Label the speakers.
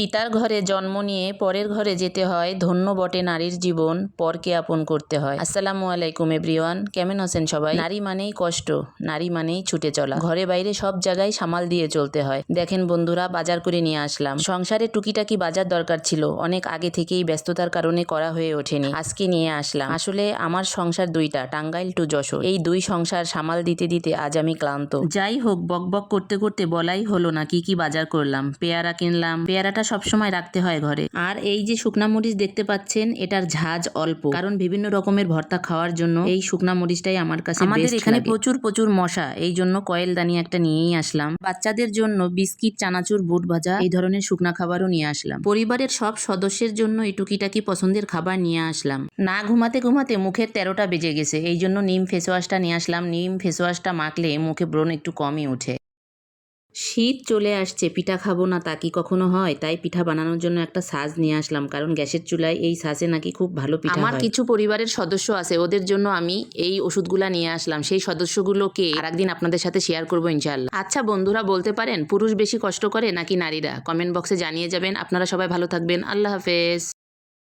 Speaker 1: পিতার ঘরে জন্ম নিয়ে পরের ঘরে যেতে হয়, ধন্য বটে নারীর জীবন, পরকে আপন করতে হয়। আসসালামু আলাইকুম এভরিওয়ান, কেমন আছেন সবাই? নারী মানেই কষ্ট, নারী মানেই ছুটে চলা, ঘরে বাইরে সব জায়গায় সামাল দিয়ে চলতে হয়। দেখেন বন্ধুরা, বাজার করে নিয়ে আসলাম। সংসারে টুকিটাকি বাজার দরকার ছিল, অনেক আগে থেকেই ব্যস্ততার কারণে করা হয়ে ওঠেনি, আজকে নিয়ে আসলাম। আসলে আমার সংসার দুইটা, টাঙ্গাইল টু যশোর। এই দুই সংসার সামাল দিতে দিতে আজ আমি ক্লান্ত। যাই হোক, বক বক করতে করতে বলাই হলো না কি কি বাজার করলাম। পেয়ারা কিনলাম, পেয়ারাটা সবসময় রাখতে হয় ঘরে। আর এই যে শুকনা মরিচ দেখতে পাচ্ছেন, এটার ঝাঁজ অল্প, কারণ বিভিন্ন রকমের ভর্তা খাওয়ার জন্য এই শুকনা মরিচটাই আমার কাছে আমাদের এখানে প্রচুর প্রচুর মশা, এই জন্য কয়েলদানি একটা নিয়েই আসলাম। বাচ্চাদের জন্য বিস্কিট, চানাচুর, বুট ভাজা, এই ধরনের শুকনা খাবারও নিয়ে আসলাম। পরিবারের সব সদস্যের জন্য এই টুকিটাকি পছন্দের খাবার নিয়ে আসলাম। না ঘুমাতে ঘুমাতে মুখের 13টা বেজে গেছে, এই জন্য নিম ফেস ওয়াশটা নিয়ে আসলাম। নিম ফেস ওয়াশটা মাখলে মুখে ব্রণ একটু কমই ওঠে। শীত চলে আসছে, পিঠা খাবো না তা কি কখনো হয়? তাই পিঠা বানানোর জন্য একটা সাজ নিয়ে আসলাম, কারণ গ্যাসের চুলায় এই সাজে নাকি খুব ভালো পিঠা হয়। আমার কিছু পরিবারের সদস্য আছে, ওদের জন্য আমি এই ওষুধগুলা নিয়ে আসলাম। সেই সদস্যগুলোকে আরেকদিন আপনাদের সাথে শেয়ার করবো ইনশাআল্লাহ। আচ্ছা বন্ধুরা, বলতে পারেন পুরুষ বেশি কষ্ট করে নাকি নারীরা? কমেন্ট বক্সে জানিয়ে যাবেন। আপনারা সবাই ভালো থাকবেন। আল্লাহ হাফেজ।